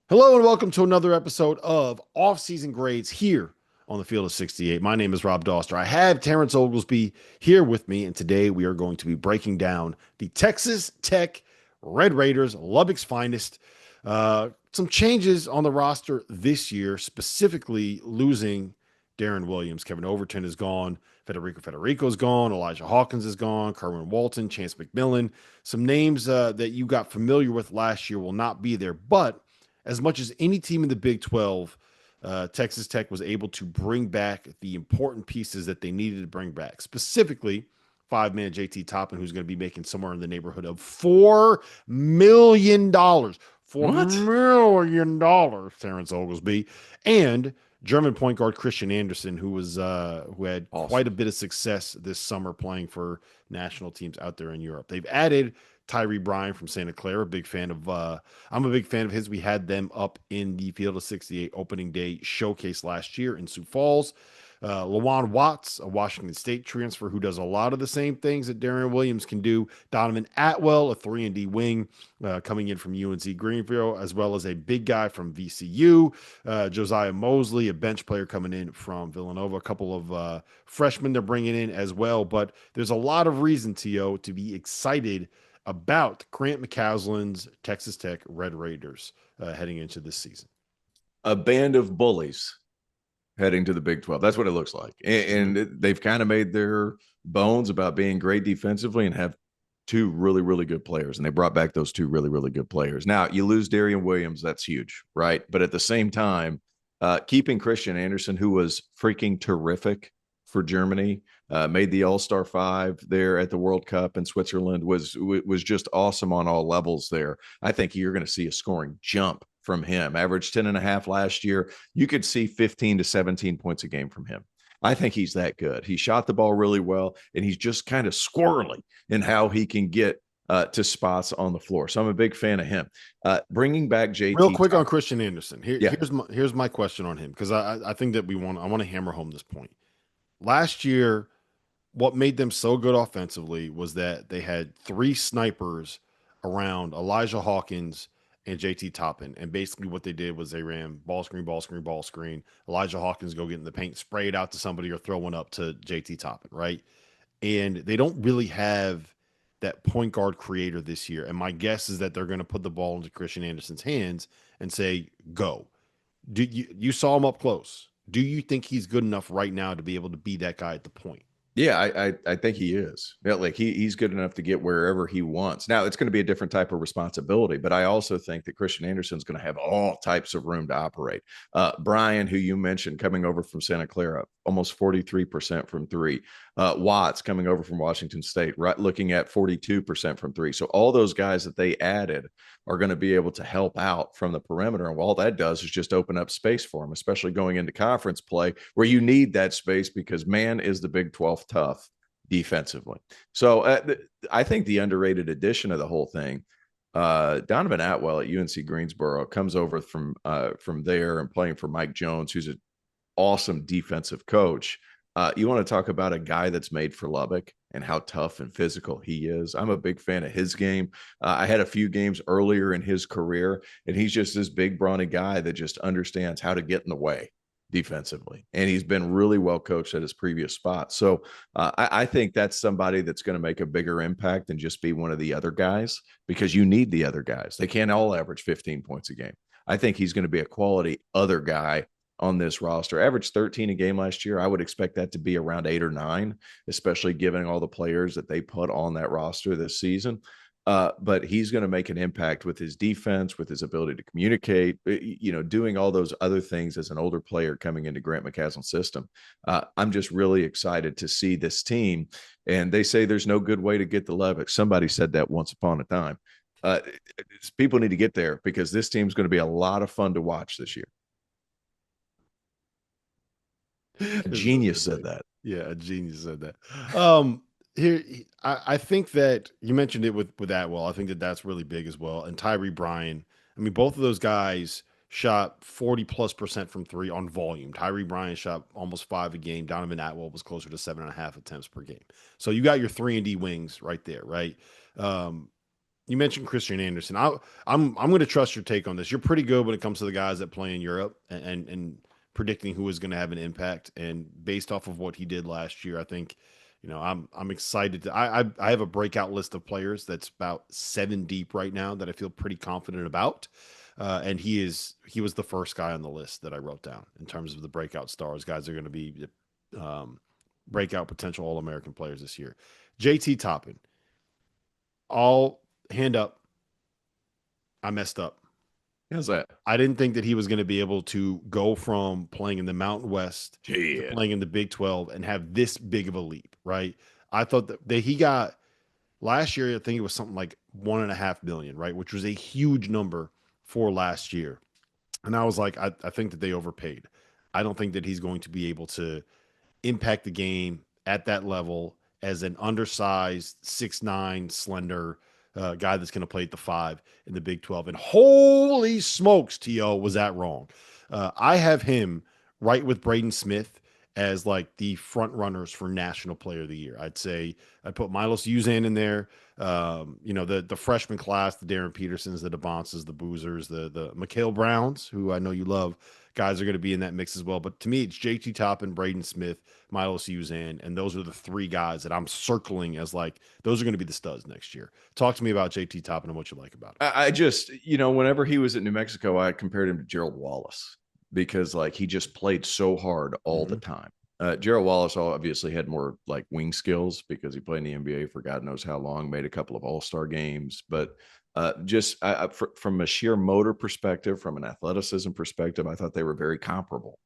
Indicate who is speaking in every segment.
Speaker 1: Hello and welcome to another episode of Off-Season Grades here on the Field of 68. My name is Rob Doster. I have Terrence Oglesby here with me, and today we are going to be breaking down the Texas Tech Red Raiders, Lubbock's finest. Some changes on the roster this year, specifically losing Darren Williams. Kevin Overton is gone. Federico's gone. Elijah Hawkins is gone. Kerwin Walton, Chance McMillan. Some names that you got familiar with last year will not be there, but as much as any team in the Big 12, Texas Tech was able to bring back the important pieces that they needed to bring back. Specifically, five-man JT Toppin, who's going to be making somewhere in the neighborhood of $4 million. $4
Speaker 2: What?
Speaker 1: million, Terrence Oglesby. And German point guard Christian Anderson, who had quite
Speaker 2: Awesome.
Speaker 1: a bit of success this summer playing for national teams out there in Europe. They've added Tyree Bryan from Santa Clara. I'm a big fan of his. We had them up in the Field of 68 opening day showcase last year in Sioux Falls. Lawan Watts, a Washington State transfer who does a lot of the same things that Darren Williams can do. Donovan Atwell, a 3-and-D wing coming in from UNC Greenville, as well as a big guy from VCU. Josiah Mosley, a bench player coming in from Villanova. A couple of freshmen they're bringing in as well. But there's a lot of reason, T.O., to be excited about Grant McCasland's Texas Tech Red Raiders heading into this season.
Speaker 2: A band of bullies heading to the Big 12. That's what it looks like. And they've kind of made their bones about being great defensively and have two really, really good players. And they brought back those two really, really good players. Now, you lose Darian Williams. That's huge, right? But at the same time, keeping Christian Anderson, who was freaking terrific for Germany, made the All-Star 5 there at the World Cup in Switzerland, was just awesome on all levels there. I think you're going to see a scoring jump from him. Averaged 10.5 last year. You could see 15 to 17 points a game from him. I think he's that good. He shot the ball really well, and he's just kind of squirrely in how he can get to spots on the floor. So I'm a big fan of him. Bringing back
Speaker 1: Real
Speaker 2: JT
Speaker 1: quick on
Speaker 2: Top.
Speaker 1: Christian Anderson.
Speaker 2: Yeah.
Speaker 1: Here's my question on him because I think that I want to hammer home this point. Last year, what made them so good offensively was that they had three snipers around Elijah Hawkins and JT Toppin. And basically what they did was they ran ball screen, ball screen, ball screen. Elijah Hawkins go get in the paint, spray it out to somebody or throw one up to JT Toppin, right? And they don't really have that point guard creator this year. And my guess is that they're going to put the ball into Christian Anderson's hands and say, go. You saw him up close. Do you think he's good enough right now to be able to be that guy at the point?
Speaker 2: Yeah, I think he is. Yeah, like he's good enough to get wherever he wants. Now it's going to be a different type of responsibility, but I also think that Christian Anderson's going to have all types of room to operate. Brian, who you mentioned, coming over from Santa Clara, almost 43% from three. Watts coming over from Washington State, right, looking at 42% from three. So all those guys that they added are going to be able to help out from the perimeter. And all that does is just open up space for them, especially going into conference play where you need that space because man is the Big 12 tough defensively. So I think the underrated addition of the whole thing, Donovan Atwell at UNC Greensboro comes over from there and playing for Mike Jones, who's an awesome defensive coach. You want to talk about a guy that's made for Lubbock and how tough and physical he is. I'm a big fan of his game. I had a few games earlier in his career, and he's just this big, brawny guy that just understands how to get in the way defensively. And he's been really well coached at his previous spot. So I think that's somebody that's going to make a bigger impact than just be one of the other guys because you need the other guys. They can't all average 15 points a game. I think he's going to be a quality other guy on this roster. Averaged 13 a game last year. I would expect that to be around 8 or 9, especially given all the players that they put on that roster this season. But he's going to make an impact with his defense, with his ability to communicate, doing all those other things as an older player coming into Grant McCasland's system. I'm just really excited to see this team. And they say there's no good way to get to Lubbock. Somebody said that once upon a time. People need to get there because this team's going to be a lot of fun to watch this year. A
Speaker 1: It's really
Speaker 2: genius said
Speaker 1: funny.
Speaker 2: that.
Speaker 1: Yeah, a genius said that. Here, I think that you mentioned it with Atwell. I think that that's really big as well. And Tyree Bryan. I mean, both of those guys shot 40+% from three on volume. Tyree Bryan shot almost 5 a game. Donovan Atwell was closer to 7.5 attempts per game. So you got your 3-and-D wings right there, right? Um, You mentioned Christian Anderson. I'm going to trust your take on this. You're pretty good when it comes to the guys that play in Europe and predicting who is going to have an impact. And based off of what he did last year, I think, I'm excited to. I have a breakout list of players that's about 7 deep right now that I feel pretty confident about. And he was the first guy on the list that I wrote down in terms of the breakout stars. Guys are going to be um, breakout potential All American players this year. JT Toppin, all hand up. I messed up.
Speaker 2: How's that?
Speaker 1: I didn't think that he was going to be able to go from playing in the Mountain West to
Speaker 2: Shit.
Speaker 1: playing in the Big 12 and have this big of a leap, right? I thought that he got last year, I think it was something like 1.5 million, right? Which was a huge number for last year. And I was like, I think that they overpaid. I don't think that he's going to be able to impact the game at that level as an undersized 6'9" slender guy that's going to play at the 5 in the Big 12. And holy smokes, T.O., was that wrong? I have him right with Braden Smith as like the front runners for National Player of the Year. I'd say I'd put Milos Uzan in there. The freshman class, the Darren Petersons, the DeBonces, the Boozers, the Mikhail Browns, who I know you love, guys are going to be in that mix as well. But to me, it's JT Toppin, Braden Smith, Milos Uzan, and those are the 3 guys that I'm circling as like those are going to be the studs next year. Talk to me about JT Toppin and what you like about him.
Speaker 2: I just, whenever he was at New Mexico, I compared him to Gerald Wallace because like he just played so hard all the
Speaker 1: Mm-hmm.
Speaker 2: time. Gerald Wallace obviously had more like wing skills because he played in the NBA for God knows how long, made a couple of All-Star games, but from a sheer motor perspective, from an athleticism perspective, I thought they were very comparable.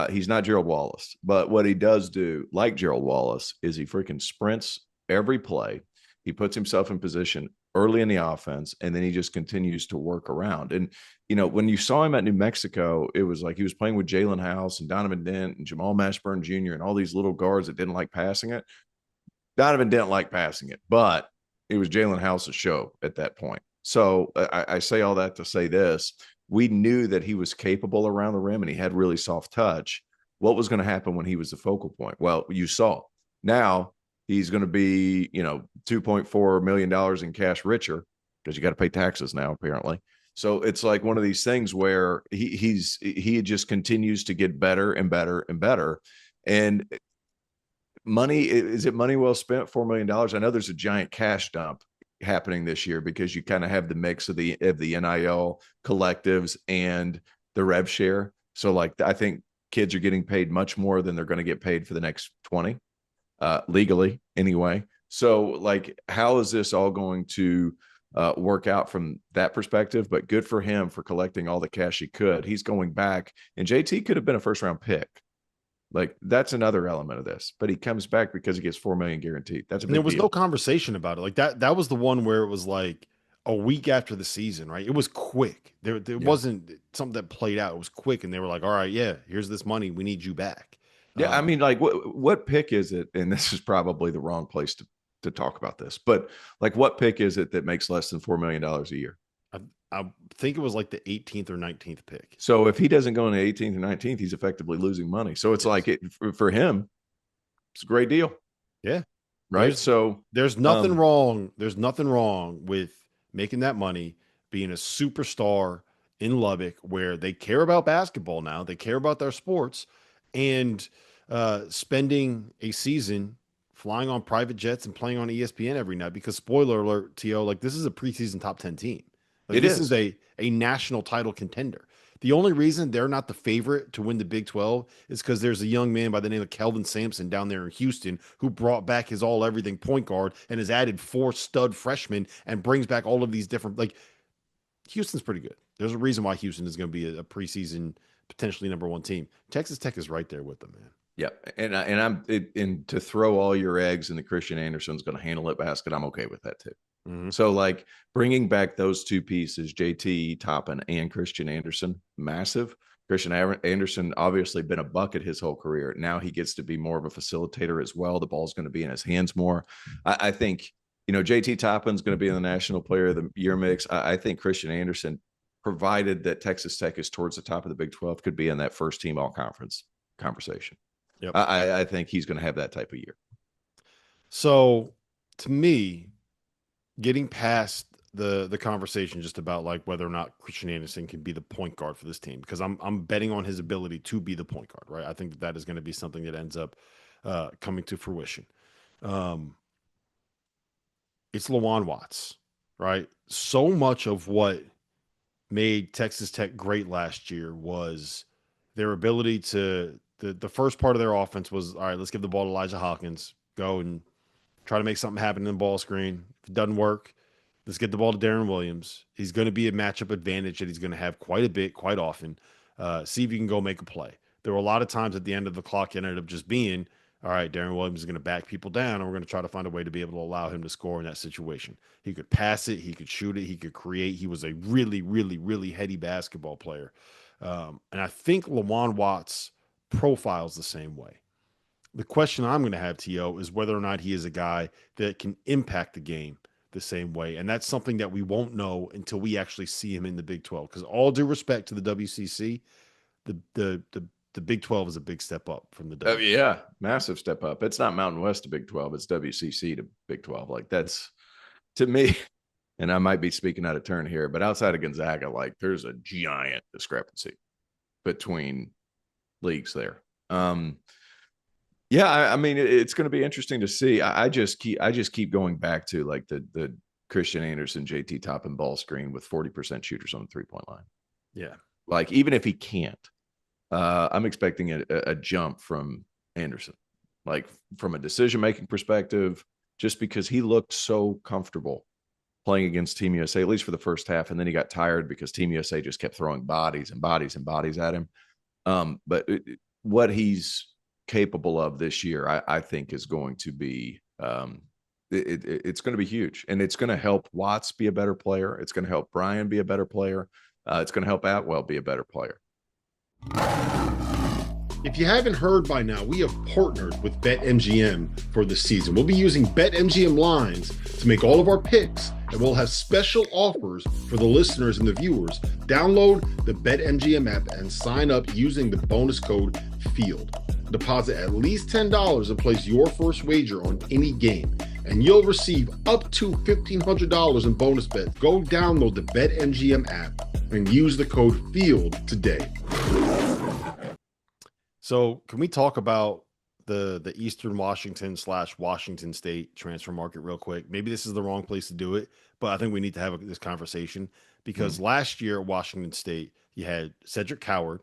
Speaker 2: He's not Gerald Wallace, but what he does do, like Gerald Wallace, is he freaking sprints every play. He puts himself in position early in the offense, and then he just continues to work around. And, when you saw him at New Mexico, it was like he was playing with Jalen House and Donovan Dent and Jamal Mashburn Jr. and all these little guards that didn't like passing it. Donovan didn't like passing it, but it was Jalen House's show at that point. So I say all that to say this. We knew that he was capable around the rim and he had really soft touch. What was going to happen when he was the focal point? Well, you saw. Now he's going to be, $2.4 million in cash richer because you got to pay taxes now, apparently. So it's like one of these things where he just continues to get better and better and better. And money, is it money well spent? $4 million. I know there's a giant cash dump happening this year because you kind of have the mix of the NIL collectives and the rev share. So like I think kids are getting paid much more than they're going to get paid for the next 20 legally anyway. So like how is this all going to work out from that perspective? But good for him for collecting all the cash he could. He's going back, and JT could have been a first round pick. Like that's another element of this, but he comes back because he gets 4 million guaranteed. That's a
Speaker 1: And
Speaker 2: big
Speaker 1: there was
Speaker 2: deal.
Speaker 1: no conversation about it. Like that was the one where it was like a week after the season, right? It was quick. There
Speaker 2: Yeah.
Speaker 1: wasn't something that played out. It was quick, and they were like, "All right, yeah, here's this money. We need you back."
Speaker 2: Yeah. I
Speaker 1: Um,
Speaker 2: mean, like what pick is it? And this is probably the wrong place to talk about this, but like what pick is it that makes less than $4 million a year?
Speaker 1: I, I think it was like the 18th or 19th pick.
Speaker 2: So if he doesn't go in the 18th or 19th, he's effectively losing money. So it's
Speaker 1: Yes.
Speaker 2: like for him, it's a great deal.
Speaker 1: Yeah.
Speaker 2: Right.
Speaker 1: There's
Speaker 2: So,
Speaker 1: there's nothing wrong. There's nothing wrong with making that money, being a superstar in Lubbock, where they care about basketball now. They care about their sports, and spending a season flying on private jets and playing on ESPN every night. Because spoiler alert, To, like this is a preseason top 10 team. Like
Speaker 2: it
Speaker 1: this is
Speaker 2: is.
Speaker 1: a national title contender. The only reason they're not the favorite to win the Big 12 is because there's a young man by the name of Kelvin Sampson down there in Houston who brought back his all everything point guard and has added 4 stud freshmen and brings back all of these different, like, Houston's pretty good. There's a reason why Houston is going to be a preseason potentially #1 team. Texas Tech is right there with them, man.
Speaker 2: Yeah. And to throw all your eggs in the Christian Anderson's going to handle it basket, I'm okay with that too.
Speaker 1: Mm-hmm.
Speaker 2: So, like bringing back those 2 pieces, JT Toppin and Christian Anderson, massive. Christian Anderson obviously been a bucket his whole career. Now he gets to be more of a facilitator as well. The ball's going to be in his hands more. I think, JT Toppin's going to be in the National Player of the Year mix. I think Christian Anderson, provided that Texas Tech is towards the top of the Big 12, could be in that first team all conference conversation.
Speaker 1: Yep.
Speaker 2: I think he's going to have that type of year.
Speaker 1: So to me, getting past the conversation just about like whether or not Christian Anderson can be the point guard for this team, because I'm betting on his ability to be the point guard, right? I think that is going to be something that ends up coming to fruition. Um, it's Lawan Watts, right? So much of what made Texas Tech great last year was their ability to the first part of their offense was, all right, let's give the ball to Elijah Hawkins, go and try to make something happen in the ball screen. If it doesn't work, let's get the ball to Darren Williams. He's going to be a matchup advantage that he's going to have quite a bit, quite often. See if you can go make a play. There were a lot of times at the end of the clock, it ended up just being, all right, Darren Williams is going to back people down, and we're going to try to find a way to be able to allow him to score in that situation. He could pass it, he could shoot it, he could create. He was a really, really, really heady basketball player. And I think Lawan Watts profiles the same way. The question I'm going to have, T.O., is whether or not he is a guy that can impact the game the same way. And that's something that we won't know until we actually see him in the Big 12. Because all due respect to the WCC, the Big 12 is a big step up from the
Speaker 2: Oh,
Speaker 1: W.
Speaker 2: yeah, massive step up. It's not Mountain West to Big 12. It's WCC to Big 12. Like, that's, to me, and I might be speaking out of turn here, but outside of Gonzaga, like, there's a giant discrepancy between leagues there. Yeah, I mean, it's going to be interesting to see. I just keep going back to like the Christian Anderson, JT Toppin ball screen with 40% shooters on the 3-point line.
Speaker 1: Yeah.
Speaker 2: Like, even if he can't, I'm expecting a jump from Anderson, like from a decision-making perspective, just because he looked so comfortable playing against Team USA, at least for the first half. And then he got tired because Team USA just kept throwing bodies and bodies and bodies at him. But what he's capable of this year, I think is going to be, it's going to be huge. And it's going to help Watts be a better player. It's going to help Brian be a better player. It's going to help Atwell be a better player.
Speaker 1: If you haven't heard by now, we have partnered with BetMGM for the season. We'll be using BetMGM lines to make all of our picks, and we'll have special offers for the listeners and the viewers. Download the BetMGM app and sign up using the bonus code FIELD. Deposit at least $10 and place your first wager on any game, and you'll receive up to $1,500 in bonus bets. Go download the BetMGM app and use the code FIELD today. So can we talk about the Eastern Washington / Washington State transfer market real quick? Maybe this is the wrong place to do it, but I think we need to have this conversation because last year at Washington State, you had Cedric Coward,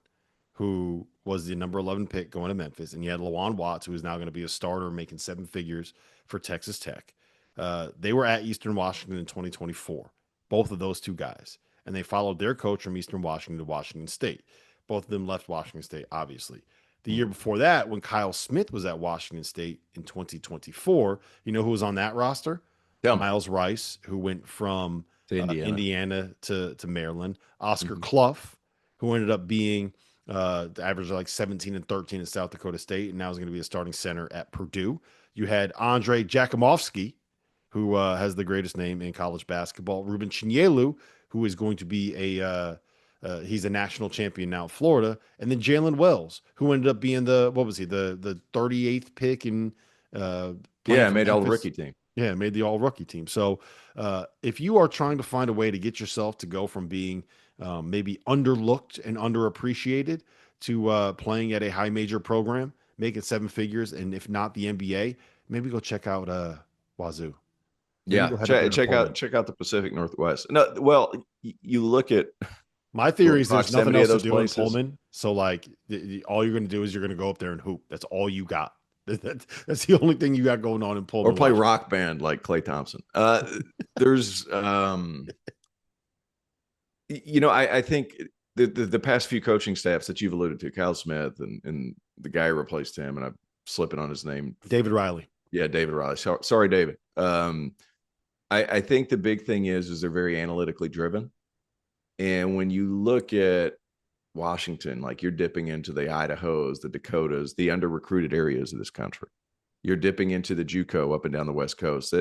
Speaker 1: who was the number 11 pick going to Memphis, and you had Lawan Watts, who is now going to be a starter making 7 figures for Texas Tech. They were at Eastern Washington in 2024, both of those two guys, and they followed their coach from Eastern Washington to Washington State. Both of them left Washington State, obviously. The year before that, when Kyle Smith was at Washington State in 2024, you know who was on that roster?
Speaker 2: Yeah.
Speaker 1: Miles Rice, who went from Indiana to Maryland. Oscar
Speaker 2: Mm-hmm.
Speaker 1: Clough, who ended up being the average of like 17 and 13 at South Dakota State, and now is going to be a starting center at Purdue. You had Andre Jakimovsky, who has the greatest name in college basketball. Ruben Chinyelu, who is going to be he's a national champion now in Florida. And then Jalen Wells, who ended up being the 38th pick in
Speaker 2: made all the rookie team.
Speaker 1: Yeah, made the all rookie team. So if you are trying to find a way to get yourself to go from being maybe underlooked and underappreciated to playing at a high major program, making 7 figures, and if not the NBA, maybe go check out Wazoo.
Speaker 2: Maybe check out the Pacific Northwest. No, well, you look at
Speaker 1: my theory is there's nothing else to do
Speaker 2: places
Speaker 1: in Pullman. So like all you're going to do is you're going to go up there and hoop. That's all you got. That's the only thing you got going on in Pullman.
Speaker 2: Or play rock band like Klay Thompson. There's, I think the past few coaching staffs that you've alluded to, Kyle Smith and the guy who replaced him, and I'm slipping on his name.
Speaker 1: David Riley.
Speaker 2: Yeah, David Riley. Sorry, David. I think the big thing is they're very analytically driven. And when you look at Washington, like you're dipping into the Idahos, the Dakotas, the under-recruited areas of this country. You're dipping into the JUCO up and down the West Coast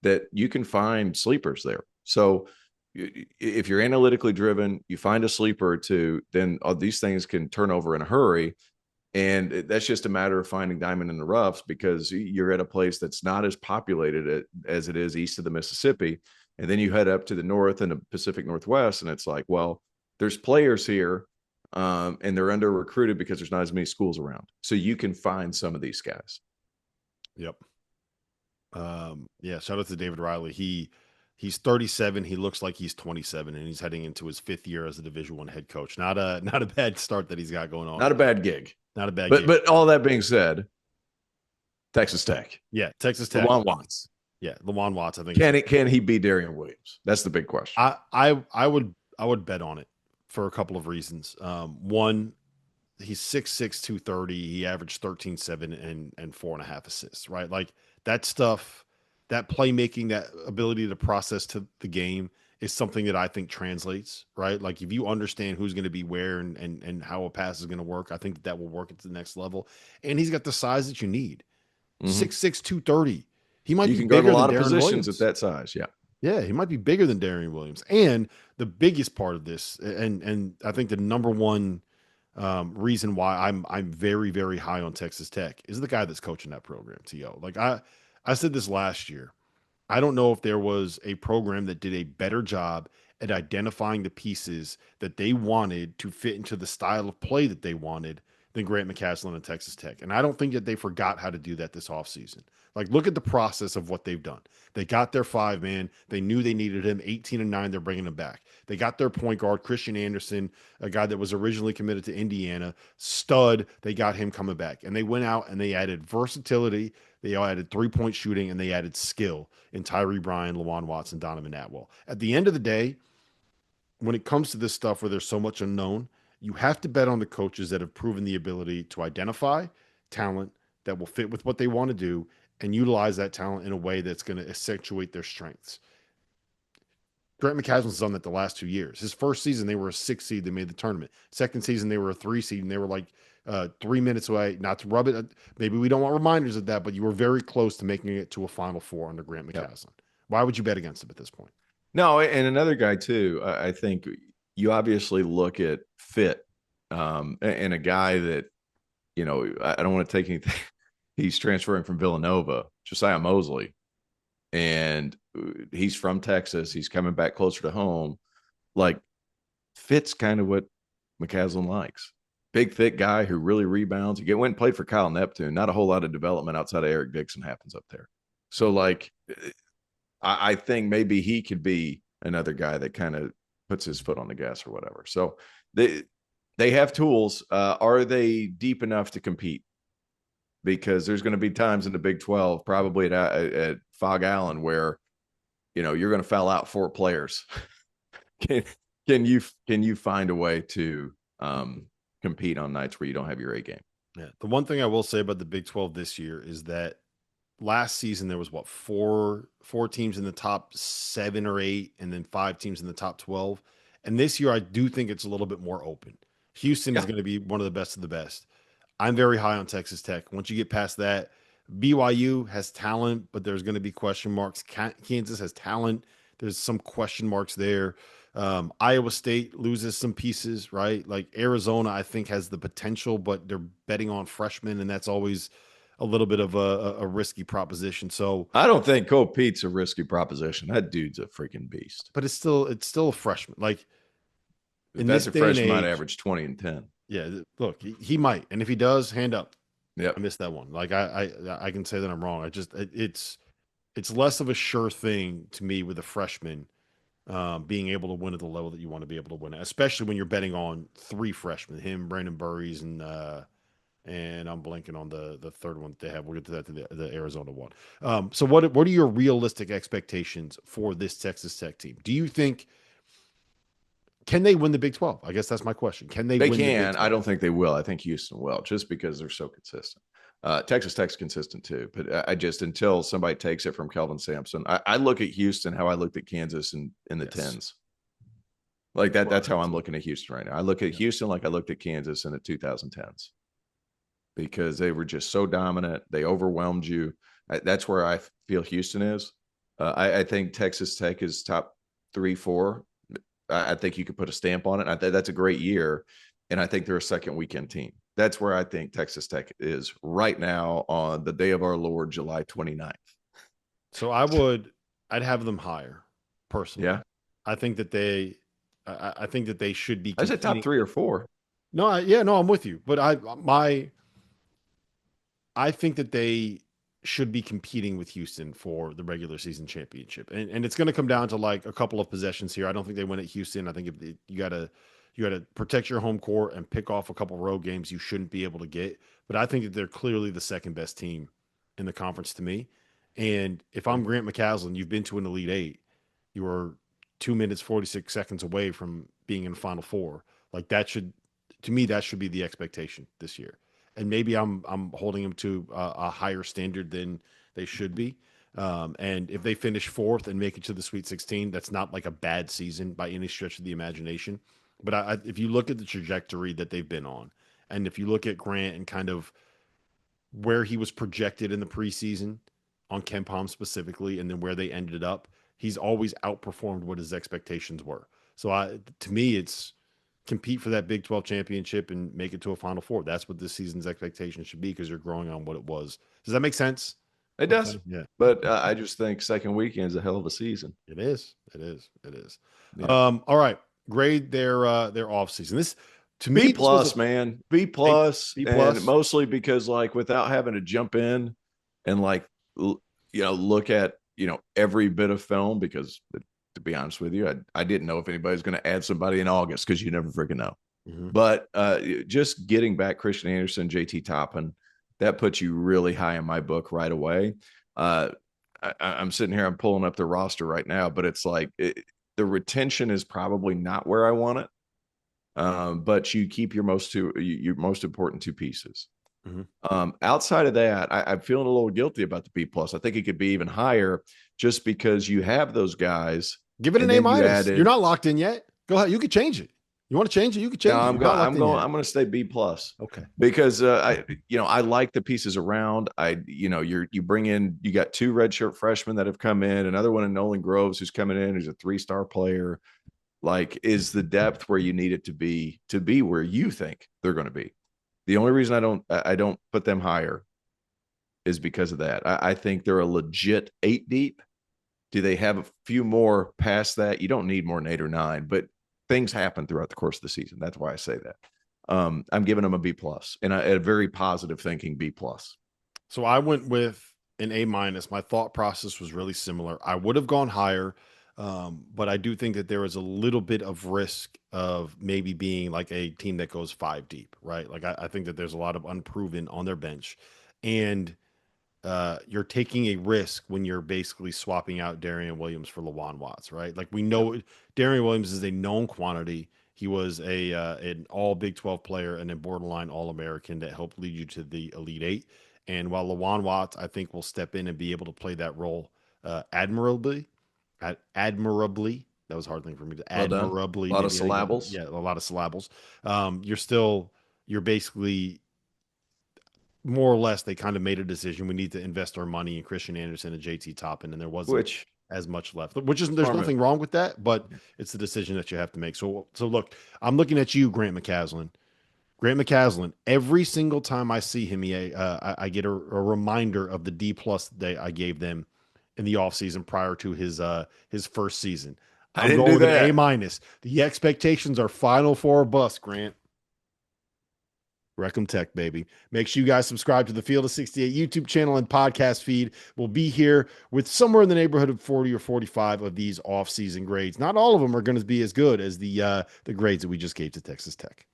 Speaker 2: that you can find sleepers there. So if you're analytically driven, you find a sleeper or two, then these things can turn over in a hurry. And that's just a matter of finding diamond in the roughs because you're at a place that's not as populated as it is east of the Mississippi. And then you head up to the north and the Pacific Northwest, and it's like, well, there's players here, and they're under recruited because there's not as many schools around. So you can find some of these guys.
Speaker 1: Yep. Yeah, shout out to David Riley. He's 37. He looks like he's 27, and he's heading into his 5th year as a Division I head coach. Not a bad start that he's got going on.
Speaker 2: Not a bad gig.
Speaker 1: Not a bad
Speaker 2: But
Speaker 1: gig.
Speaker 2: but all that being said, Texas Tech.
Speaker 1: Yeah, Texas Tech.
Speaker 2: Lawan Watts.
Speaker 1: Yeah, Lawan Watts. I think
Speaker 2: Can he be Darian Williams? That's the big question.
Speaker 1: I would bet on it for a couple of reasons. One, he's 6'6", 230. He averaged 13.7 and 4.5 assists, right? Like that stuff, that playmaking, that ability to process to the game is something that I think translates, right? Like if you understand who's going to be where and how a pass is going to work, I think that will work at the next level. And he's got the size that you need. 6'6", 230. He might
Speaker 2: you
Speaker 1: be
Speaker 2: can guard
Speaker 1: bigger
Speaker 2: a lot
Speaker 1: than
Speaker 2: of
Speaker 1: Darren
Speaker 2: positions
Speaker 1: Williams.
Speaker 2: at that size. Yeah.
Speaker 1: Yeah, he might be bigger than Darian Williams. And the biggest part of this, and I think the number one reason why I'm very, very high on Texas Tech is the guy that's coaching that program, T.O. Like I said this last year. I don't know if there was a program that did a better job at identifying the pieces that they wanted to fit into the style of play that they wanted than Grant McCasland and Texas Tech. And I don't think that they forgot how to do that this offseason. Like, look at the process of what they've done. They got their 5-man. They knew they needed him. 18-9, they're bringing him back. They got their point guard, Christian Anderson, a guy that was originally committed to Indiana. Stud, they got him coming back. And they went out and they added versatility. They added three-point shooting, and they added skill in Tyree Bryan, Lawan Watson, Donovan Atwell. At the end of the day, when it comes to this stuff where there's so much unknown, you have to bet on the coaches that have proven the ability to identify talent that will fit with what they want to do and utilize that talent in a way that's going to accentuate their strengths. Grant McCasland's done that the last 2 years. His first season, they were a 6 seed. They made the tournament. Second season, they were a 3 seed, and they were like 3 minutes away. Not to rub it. Maybe we don't want reminders of that, but you were very close to making it to a Final Four under Grant McCasland. Yep. Why would you bet against him at this point?
Speaker 2: No, and another guy too. I think you obviously look at fit, and a guy that, you know, I don't want to take anything. He's transferring from Villanova, Josiah Mosley, and he's from Texas. He's coming back closer to home. Like, fits kind of what McCasland likes. Big, thick guy who really rebounds. He went and played for Kyle Neptune. Not a whole lot of development outside of Eric Dixon happens up there. So, like, I think maybe he could be another guy that kind of puts his foot on the gas or whatever. So they have tools. Are they deep enough to compete? Because there's going to be times in the Big 12, probably at Fog Allen, where, you know, you're going to foul out 4 players. Can you find a way to compete on nights where you don't have your A game?
Speaker 1: Yeah. The one thing I will say about the Big 12 this year is that last season there was four teams in the top 7 or 8, and then 5 teams in the top 12. And this year I do think it's a little bit more open. Houston is going to be one of the best of the best. I'm very high on Texas Tech. Once you get past that, BYU has talent, but there's going to be question marks. Kansas has talent. There's some question marks there. Iowa State loses some pieces, right? Like Arizona, I think, has the potential, but they're betting on freshmen, and that's always a little bit of a risky proposition. So
Speaker 2: I don't think Cole Pete's a risky proposition. That dude's a freaking beast.
Speaker 1: But it's still a freshman. Like,
Speaker 2: in that's a freshman, might average 20 and 10.
Speaker 1: Yeah, look, he might, and if he does, hand up.
Speaker 2: Yeah,
Speaker 1: I missed that one. Like I can say that I'm wrong. It's less of a sure thing to me with a freshman being able to win at the level that you want to be able to win, especially when you're betting on 3 freshmen, him, Brandon Burries, and I'm blanking on the third one that they have. We'll get to that to the Arizona one. So what are your realistic expectations for this Texas Tech team? Do you think? Can they win the Big 12? I guess that's my question. Can they?
Speaker 2: They
Speaker 1: win
Speaker 2: can.
Speaker 1: The Big 12?
Speaker 2: I don't think they will. I think Houston will, just because they're so consistent. Texas Tech's consistent too, but I just, until somebody takes it from Kelvin Sampson, I look at Houston how I looked at Kansas in the 10s. Like that. That's how I'm looking at Houston right now. I look at Houston like I looked at Kansas in the 2010s, because they were just so dominant. They overwhelmed you. That's where I feel Houston is. I think Texas Tech is top 3, 4. I think you could put a stamp on it. I think that's a great year. And I think they're a second weekend team. That's where I think Texas Tech is right now on the day of our Lord, July 29th.
Speaker 1: So I'd have them higher, personally.
Speaker 2: Yeah.
Speaker 1: I think that I think that they should be
Speaker 2: I said top
Speaker 1: competing.
Speaker 2: 3 or 4.
Speaker 1: No, yeah, no, I'm with you. But I think that they should be competing with Houston for the regular season championship, and it's going to come down to like a couple of possessions here. I don't think they win at Houston. I think you gotta protect your home court and pick off a couple road games you shouldn't be able to get. But I think that they're clearly the second best team in the conference to me. And if I'm Grant McCaslin, you've been to an Elite Eight. You are 2 minutes 46 seconds away from being in the Final Four. Like that should, to me, that should be the expectation this year. And maybe I'm holding them to a higher standard than they should be. And if they finish fourth and make it to the Sweet 16, that's not like a bad season by any stretch of the imagination. But if you look at the trajectory that they've been on, and if you look at Grant and kind of where he was projected in the preseason on Ken Palm specifically, and then where they ended up, he's always outperformed what his expectations were. So to me, it's compete for that Big 12 championship and make it to a Final Four. That's what this season's expectation should be because you're growing on what it was. Does that make sense?
Speaker 2: It does.
Speaker 1: Yeah.
Speaker 2: But I just think second weekend is a hell of a season.
Speaker 1: It is. It is. It is.
Speaker 2: Yeah.
Speaker 1: All right. Grade their off season. This to me
Speaker 2: B plus, man. B plus.
Speaker 1: B plus.
Speaker 2: And mostly because like without having to jump in and like look at every bit of film, because to be honest with you, I didn't know if anybody's going to add somebody in August because you never freaking know. Mm-hmm. But just getting back Christian Anderson, JT Toppin, that puts you really high in my book right away. I'm sitting here, I'm pulling up the roster right now, but it's like the retention is probably not where I want it. But you keep your most important two pieces. Mm-hmm. Outside of that, I'm feeling a little guilty about the B plus. I think it could be even higher just because you have those guys.
Speaker 1: Give it an A minus. You're not locked in yet. Go ahead. You could change it. You want to change it? You could change it.
Speaker 2: I'm going to stay B plus.
Speaker 1: Okay.
Speaker 2: Because I like the pieces around. You bring in, you got 2 redshirt freshmen that have come in, another one in Nolan Groves who's coming in, who's a 3-star player. Like, is the depth where you need it to be where you think they're going to be? The only reason I don't put them higher is because of that. I think they're a legit 8 deep. Do they have a few more past that? You don't need more than 8 or 9, but things happen throughout the course of the season. That's why I say that. I'm giving them a B plus, and a very positive thinking B plus.
Speaker 1: So I went with an A minus. My thought process was really similar. I would have gone higher, but I do think that there is a little bit of risk of maybe being like a team that goes 5 deep, right? Like I think that there's a lot of unproven on their bench, and you're taking a risk when you're basically swapping out Darian Williams for Lawan Watts, right? Like we know Darian Williams is a known quantity. He was an all Big 12 player and a borderline All-American that helped lead you to the Elite Eight. And while Lawan Watts, I think, will step in and be able to play that role admirably. That was a hard thing for me to admirably.
Speaker 2: A lot of syllables.
Speaker 1: Yeah, a lot of syllables. You're basically more or less, they kind of made a decision. We need to invest our money in Christian Anderson and JT Toppin, and there wasn't as much left. There's nothing wrong with that, but it's the decision that you have to make. So look, I'm looking at you, Grant McCaslin. Grant McCaslin. Every single time I see him, I get a reminder of the D plus that I gave them in the offseason prior to his first season. I'm going with an A minus. The expectations are Final Four bust, Grant. Reckham Tech, baby. Make sure you guys subscribe to the Field of 68 YouTube channel and podcast feed. We'll be here with somewhere in the neighborhood of 40 or 45 of these off-season grades. Not all of them are going to be as good as the grades that we just gave to Texas Tech.